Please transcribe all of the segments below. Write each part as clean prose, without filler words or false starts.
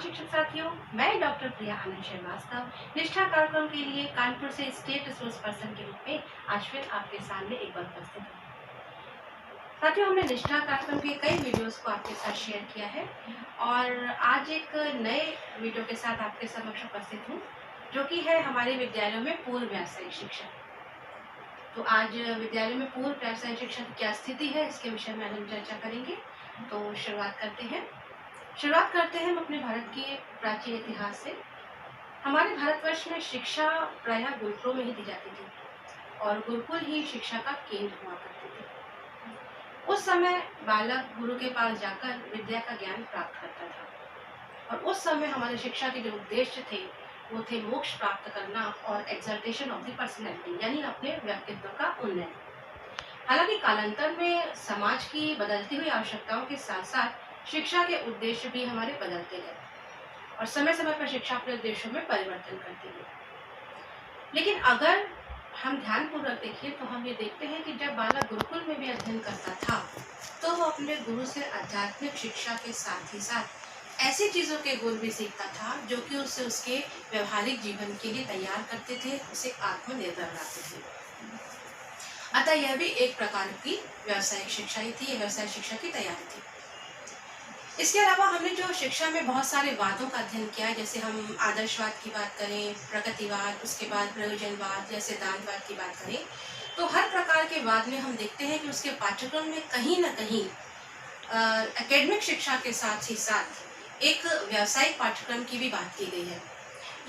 शिक्षक साथियों, मैं डॉक्टर प्रिया आनंद श्रीवास्तव निष्ठा कार्यक्रम के लिए कानपुर से स्टेट रिसोर्स पर्सन के रूप में आज फिर आपके सामने एक बार उपस्थित हूँ। साथियों, हमने निष्ठा कार्यक्रम के कई वीडियोस को आपके साथ शेयर किया है और आज एक नए वीडियो के साथ आपके समक्ष उपस्थित हूँ, जो कि है हमारे विद्यालयों में पूर्व व्यावसायिक शिक्षा। तो आज विद्यालय में पूर्व व्यावसायिक शिक्षा की क्या स्थिति है, इसके विषय में हम चर्चा करेंगे। तो शुरुआत करते हैं हम अपने भारत के प्राचीन इतिहास से। हमारे भारतवर्ष में शिक्षा प्रायः गुरुकुलों में ही दी जाती थी और गुरुकुल ही शिक्षा का केंद्र हुआ करते थे। उस समय बालक गुरु के पास जाकर विद्या का ज्ञान प्राप्त करता था और उस समय हमारे शिक्षा के जो उद्देश्य थे वो थे मोक्ष प्राप्त करना और एक्सल्टेशन ऑफ द पर्सनैलिटी, यानी अपने व्यक्तित्व का उन्नयन। हालांकि कालांतर में समाज की बदलती हुई आवश्यकताओं के साथ साथ शिक्षा के उद्देश्य भी हमारे बदलते गए और समय समय पर शिक्षा अपने उद्देश्यों में परिवर्तन करती है। लेकिन अगर हम ध्यानपूर्वक देखें तो हम ये देखते हैं कि जब बालक गुरुकुल में भी अध्ययन करता था तो वो अपने गुरु से आध्यात्मिक शिक्षा के साथ ही साथ ऐसी चीज़ों के गुण भी सीखता था जो कि उसे उसके व्यवहारिक जीवन के लिए तैयार करते थे, उसे आत्मनिर्भर बनाते थे। अतः यह भी एक प्रकार की व्यावसायिक शिक्षा ही थी, व्यावसायिक शिक्षा की तैयारी थी। इसके अलावा हमने जो शिक्षा में बहुत सारे वादों का अध्ययन किया है, जैसे हम आदर्शवाद की बात करें, प्रगतिवाद, उसके बाद प्रयोजनवाद या सिद्धांतवाद की बात करें, तो हर प्रकार के वाद में हम देखते हैं कि उसके पाठ्यक्रम में कहीं ना कहीं एकेडमिक शिक्षा के साथ ही साथ एक व्यावसायिक पाठ्यक्रम की भी बात की गई है।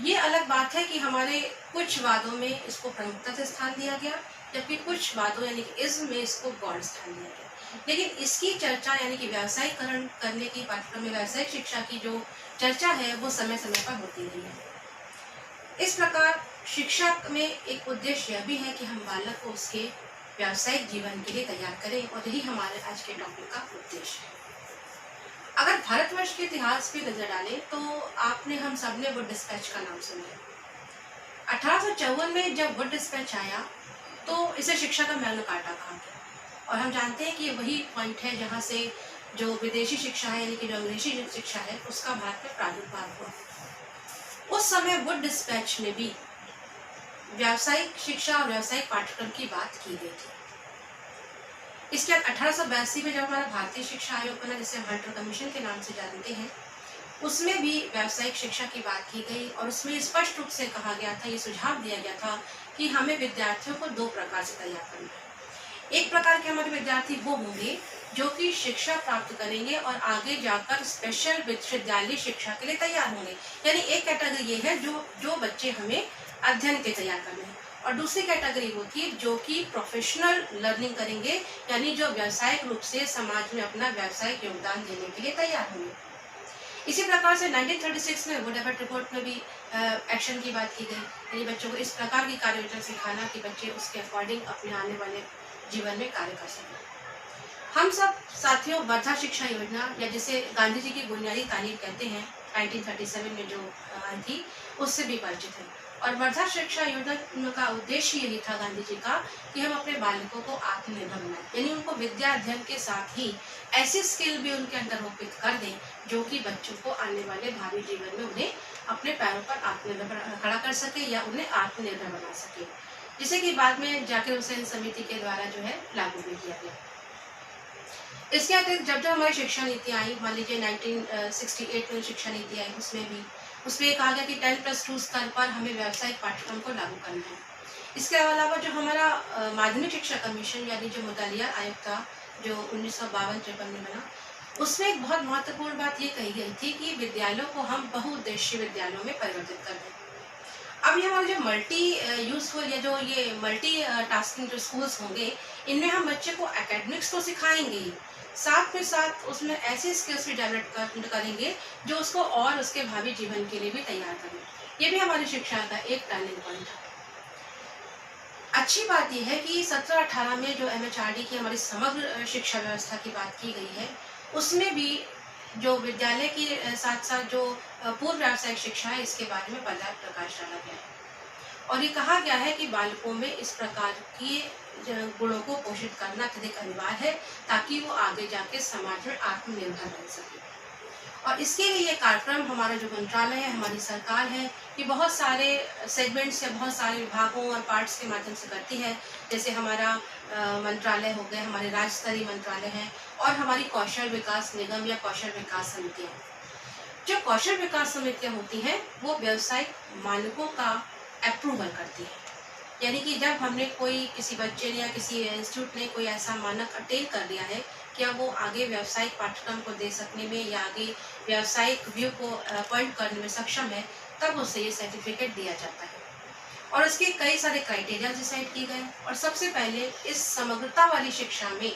ये अलग बात है कि हमारे कुछ वादों में इसको प्रमुखता से स्थान दिया गया, जबकि कुछ वादों यानी कि इज्म में इसको गौण स्थान दिया गया। लेकिन इसकी चर्चा यानी कि व्यावसायिकरण करने की पाठ्यक्रम में व्यावसायिक शिक्षा की जो चर्चा है वो समय समय पर होती रही है। इस प्रकार शिक्षा में एक उद्देश्य यह भी है कि हम बालक को उसके व्यावसायिक जीवन के लिए तैयार करें और यही हमारे आज के टॉपिक का उद्देश्य है। अगर भारतवर्ष के इतिहास पे नजर डालें तो आपने हम सब ने वुड डिस्पैच का नाम सुना है। 1854 में जब वुड डिस्पैच आया तो इसे शिक्षा का मैग्ना कार्टा कहा गया और हम जानते हैं कि वही पॉइंट है जहाँ से जो विदेशी शिक्षा है यानी कि जो अंग्रेजी शिक्षा है उसका भारत में प्रादुर्भाव हुआ। उस समय वुड डिस्पैच में भी व्यावसायिक शिक्षा और व्यावसायिक पाठ्यक्रम की बात की गई थी। इसके बाद 1882 में जब हमारा भारतीय शिक्षा आयोग बना, जिसे हंटर कमीशन के नाम से जानते हैं, उसमें भी व्यावसायिक शिक्षा की बात की गई और उसमें स्पष्ट रूप से कहा गया था, ये सुझाव दिया गया था कि हमें विद्यार्थियों को दो प्रकार से तैयार करना है। एक प्रकार के हमारे विद्यार्थी वो होंगे जो कि शिक्षा प्राप्त करेंगे और आगे जाकर स्पेशल विश्वविद्यालय शिक्षा के लिए तैयार होंगे, यानी एक कैटेगरी ये है जो बच्चे हमें अध्ययन के तैयार करने हैं, और दूसरी कैटेगरी होती है जो कि प्रोफेशनल लर्निंग करेंगे, यानी जो व्यावसायिक रूप से समाज में अपना व्यावसायिक योगदान देने के लिए तैयार होंगे। इसी प्रकार से 1936 में वुड एफर्ट रिपोर्ट में भी एक्शन की बात की गई, यानी बच्चों को इस प्रकार की कार्ययोजना सिखाना कि बच्चे उसके अकॉर्डिंग अपने आने वाले जीवन में कार्य कर सकें। हम सब साथियों वर्धा शिक्षा योजना या जिसे गांधी जी की बुनियादी तालीम कहते हैं 1937 में जो आई थी, उससे भी परिचित हैं। और वर्धा शिक्षा योजना का उद्देश्य यही था गांधी जी का कि हम अपने बालकों को आत्मनिर्भर बनाएं, यानी उनको विद्या अध्ययन के साथ ही ऐसी स्किल भी उनके अंदर रोपित कर दें जो कि बच्चों को आने वाले भावी जीवन में उन्हें अपने पैरों पर आत्मनिर्भर खड़ा कर सके या उन्हें आत्मनिर्भर बना सके, जिसे कि बाद में जाकिर हुसैन समिति के द्वारा जो है लागू भी किया गया। इसके अतिरिक्त जब हमारी शिक्षा नीति आई, मान लीजिए 1968 में शिक्षा नीति आई, उसमें कहा गया कि 10+2 स्तर पर हमें व्यावसायिक पाठ्यक्रम को लागू करना है। इसके अलावा जो हमारा माध्यमिक शिक्षा कमीशन यानी जो मुतालिया आयोग था, जो 1952-53 में बना, उसमें एक बहुत महत्वपूर्ण बात ये कही गई थी कि विद्यालयों को हम बहुउद्देशीय विद्यालयों में परिवर्तित कर दें। अब ये हमारे जो मल्टी यूजफुल या जो ये मल्टी टास्किंग जो स्कूल्स होंगे, इनमें हम बच्चे को एकेडमिक्स तो सिखाएंगे ही, साथ में साथ उसमें ऐसी स्किल्स भी डेवलप करेंगे जो उसको और उसके भावी जीवन के लिए भी तैयार करें। ये भी हमारी शिक्षा का एक टर्निंग पॉइंट है। अच्छी बात यह है कि 17-18 में जो MHRD की हमारी समग्र शिक्षा व्यवस्था की बात की गई है, उसमें भी जो विद्यालय के साथ साथ जो पूर्व व्यावसायिक शिक्षा है, इसके बारे में पर्याप्त प्रकाश डाला गया है और ये कहा गया है कि बालकों में इस प्रकार की गुणों को पोषित करना अत्यधिक अनिवार्य है ताकि वो आगे जाके समाज में आत्मनिर्भर बन सके। और इसके लिए ये कार्यक्रम हमारा जो मंत्रालय है, हमारी सरकार है, ये बहुत सारे सेगमेंट्स या बहुत सारे विभागों और पार्ट्स के माध्यम से करती है। जैसे हमारा मंत्रालय हो गए, हमारे राज्य स्तरीय मंत्रालय हैं और हमारी कौशल विकास निगम या कौशल विकास समितियाँ। जो कौशल विकास समितियाँ होती हैं वो व्यावसायिक मानकों का अप्रूवल करती है। यानी कि जब हमने कोई किसी बच्चे ने या किसी इंस्टीट्यूट ने कोई ऐसा मानक अटेन कर लिया है कि अब वो आगे व्यावसायिक पाठ्यक्रम को दे सकने में या आगे व्यावसायिक व्यू को अपॉइंट करने में सक्षम है, तब उसे ये सर्टिफिकेट दिया जाता है। और इसके कई सारे क्राइटेरिया डिसाइड किए गए और सबसे पहले इस समग्रता वाली शिक्षा में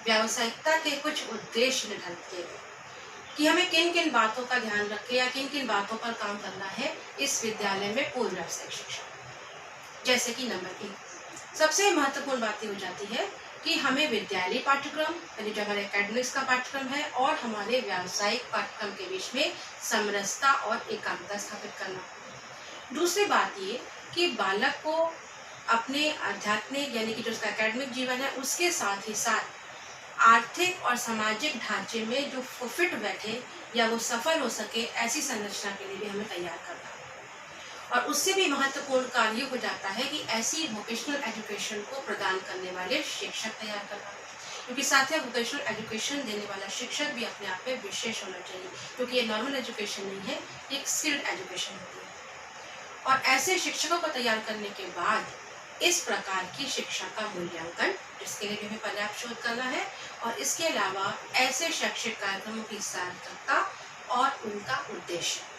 व्यावसायिकता के कुछ उद्देश्य निर्धारित किए गए कि हमें किन किन बातों का ध्यान रखें या किन किन बातों पर काम करना है इस विद्यालय में पूर्व व्यावसायिक शिक्षा। जैसे कि नंबर 1 सबसे महत्वपूर्ण बात हो जाती है कि हमें विद्यालय पाठ्यक्रम यानी जो हमारे एकेडमिक्स का पाठ्यक्रम है और हमारे व्यावसायिक पाठ्यक्रम के बीच में समरसता और एकाग्रता स्थापित करना। दूसरी बात ये कि बालक को अपने आध्यात्मिक यानी कि जो उसका एकेडमिक जीवन है उसके साथ ही साथ आर्थिक और सामाजिक ढांचे में जो फिट बैठे या वो सफल हो सके, ऐसी संरचना के लिए भी हमें तैयार करना। और उससे भी महत्वपूर्ण कार्य हो जाता है कि ऐसी वोकेशनल एजुकेशन को प्रदान करने वाले शिक्षक तैयार करना, क्योंकि साथ ही वोकेशनल एजुकेशन देने वाला शिक्षक भी अपने आप में विशेष होना चाहिए, क्योंकि ये नॉर्मल एजुकेशन नहीं है, एक स्किल्ड एजुकेशन होती है। और ऐसे शिक्षकों को तैयार करने के बाद इस प्रकार की शिक्षा का मूल्यांकन, जिसके लिए हमें पर्याप्त शोध करना है, और इसके अलावा ऐसे शैक्षिक कार्यक्रमों की सार्थकता और उनका उद्देश्य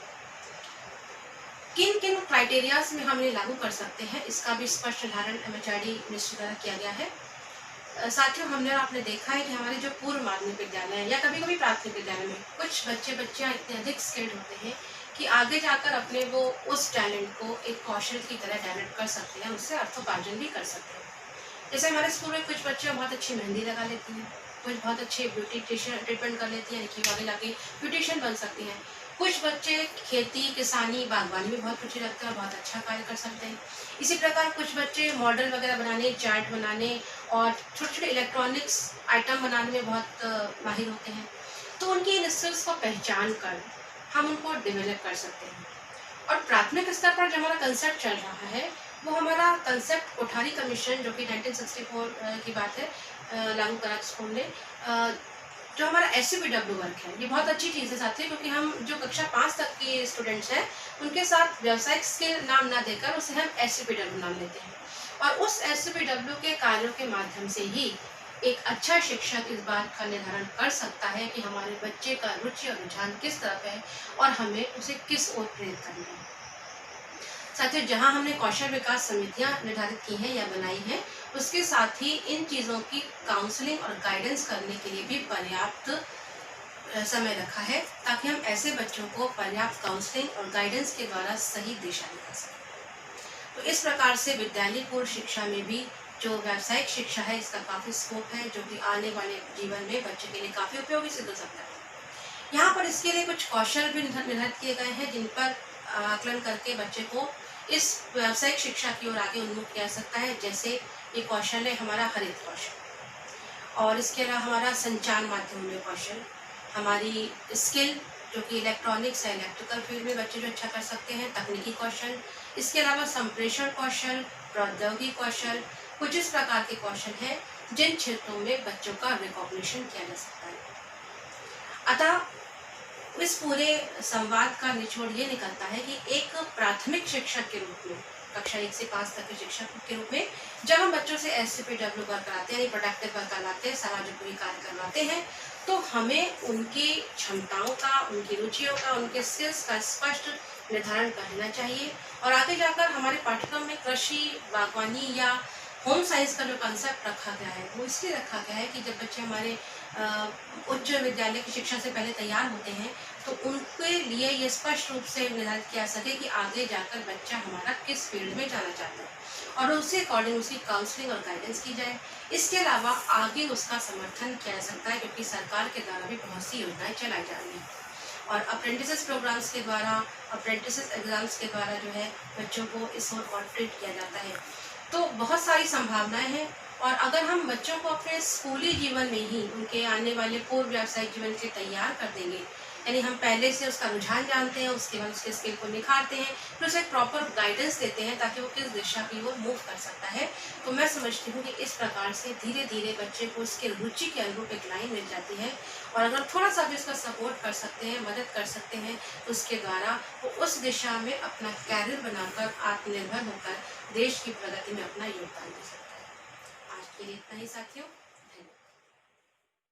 किन किन क्राइटेरियाज में हम लागू कर सकते हैं, इसका भी स्पष्ट निर्धारण MHRD मिनिस्ट्री द्वारा किया गया है। साथियों, हमने आपने देखा है कि हमारे जो पूर्व माध्यमिक विद्यालय है या कभी कभी प्राथमिक विद्यालय में कुछ बच्चियां इतने अधिक स्किल्ड होते हैं कि आगे जाकर अपने वो उस टैलेंट को एक कौशल की तरह डेवलप कर सकते हैं, उससे अर्थोपार्जन भी कर सकते हैं। जैसे हमारे स्कूल में कुछ बच्चियां बहुत अच्छी मेहंदी लगा लेती हैं, कुछ बहुत अच्छे ब्यूटी ट्रीटमेंट कर लेती हैं कि आगे जाके ब्यूटिशियन बन सकती हैं। कुछ बच्चे खेती, किसानी, बागवानी में बहुत रुचि रखते हैं और बहुत अच्छा कार्य कर सकते हैं। इसी प्रकार कुछ बच्चे मॉडल वगैरह बनाने, चार्ट बनाने और छोटे छोटे इलेक्ट्रॉनिक्स आइटम बनाने में बहुत माहिर होते हैं। तो उनकी इन स्किल्स को पहचान कर हम उनको डेवलप कर सकते हैं। और प्राथमिक स्तर पर जो हमारा कंसेप्ट चल रहा है वो हमारा कंसेप्ट कोठारी कमीशन, जो कि 1964 की बात है, लागू करा स्कूल ने। जो हमारा SCPW वर्क है, ये बहुत अच्छी चीज़ है साथियों, क्योंकि हम जो कक्षा 5 तक के स्टूडेंट्स हैं उनके साथ व्यावसायिक स्किल नाम ना देकर उसे हम SCPW नाम लेते हैं। और उस SCPW के कार्यों के माध्यम से ही एक अच्छा शिक्षक इस बात का निर्धारण कर सकता है कि हमारे बच्चे का रुचि और रुझान किस तरफ है और हमें उसे किस ओर प्रेरित करना है। साथियों, जहां हमने कौशल विकास समितियां निर्धारित की हैं या बनाई हैं, उसके साथ ही इन चीज़ों की काउंसलिंग और गाइडेंस करने के लिए भी पर्याप्त समय रखा है, ताकि हम ऐसे बच्चों को पर्याप्त काउंसलिंग और गाइडेंस के द्वारा सही दिशा दिखा सकें। तो इस प्रकार से विद्यालय पूर्व शिक्षा में भी जो व्यावसायिक शिक्षा है, इसका काफ़ी स्कोप है, जो कि आने वाले जीवन में बच्चे के लिए काफ़ी उपयोगी सिद्ध हो सकता है। यहाँ पर इसके लिए कुछ कौशल भी निर्धारित किए गए हैं, जिन पर आकलन करके बच्चे को इस व्यावसायिक शिक्षा की ओर आगे उन्मुख किया सकता है। जैसे ये कौशल है हमारा हरित कौशल, और इसके अलावा हमारा संचार माध्यम में कौशल, हमारी स्किल जो कि इलेक्ट्रॉनिक्स या इलेक्ट्रिकल फील्ड में बच्चे जो अच्छा कर सकते हैं, तकनीकी कौशल, इसके अलावा संप्रेषण कौशल, प्रौद्योगिकी कौशल, कुछ इस प्रकार के कौशल हैं जिन क्षेत्रों में बच्चों का रिकॉग्निशन किया जा सकता है। अतः इस पूरे संवाद का निचोड़ ये निकलता है कि एक प्राथमिक शिक्षक के रूप में, कक्षा 1 से 5 तक के शिक्षक के रूप में, जब हम बच्चों से SCPW वर्क कराते हैं यानी प्रोडक्टिव वर्क करवाते हैं, सामाजिक कार्य करवाते हैं, तो हमें उनकी क्षमताओं का, उनकी रुचियों का, उनके स्किल्स का स्पष्ट निर्धारण कर लेना चाहिए। और आगे जाकर हमारे पाठ्यक्रम में कृषि, बागवानी या होम साइंस का जो कंसेप्ट रखा गया है वो इसलिए रखा गया है कि जब बच्चे हमारे उच्च विद्यालय की शिक्षा से पहले तैयार होते हैं तो उनके लिए ये स्पष्ट रूप से निर्धारित किया सके कि आगे जाकर बच्चा हमारा किस फील्ड में जाना चाहता है और उसके अकॉर्डिंग उसकी काउंसलिंग और गाइडेंस की जाए। इसके अलावा आगे उसका समर्थन किया जा सकता है, क्योंकि सरकार के द्वारा भी बहुत सी योजनाएं चलाई जा रही हैं और अप्रेंटिसेस प्रोग्राम्स के द्वारा, अप्रेंटिसेस एग्जाम्स के द्वारा जो है बच्चों को इस ओर कॉन्ट्रीट किया जाता है। तो बहुत सारी संभावनाएं हैं और अगर हम बच्चों को अपने स्कूली जीवन में ही उनके आने वाले पूर्व व्यावसायिक जीवन के तैयार कर देंगे यानी हम पहले से उसका रुझान जानते हैं, उसके बाद उसके स्किल को निखारते हैं, फिर उसे एक प्रॉपर गाइडेंस देते हैं ताकि वो किस दिशा की ओर मूव कर सकता है। तो मैं समझती हूँ कि इस प्रकार से धीरे धीरे बच्चे को उसके रुचि के अनुरूप एक लाइन मिल जाती है, और अगर थोड़ा सा भी उसका सपोर्ट कर सकते हैं, मदद कर सकते हैं, तो उसके द्वारा वो उस दिशा में अपना कैरियर बनाकर आत्मनिर्भर होकर देश की प्रगति में अपना योगदान दे सकता है। आज के लिए इतना ही साथियों।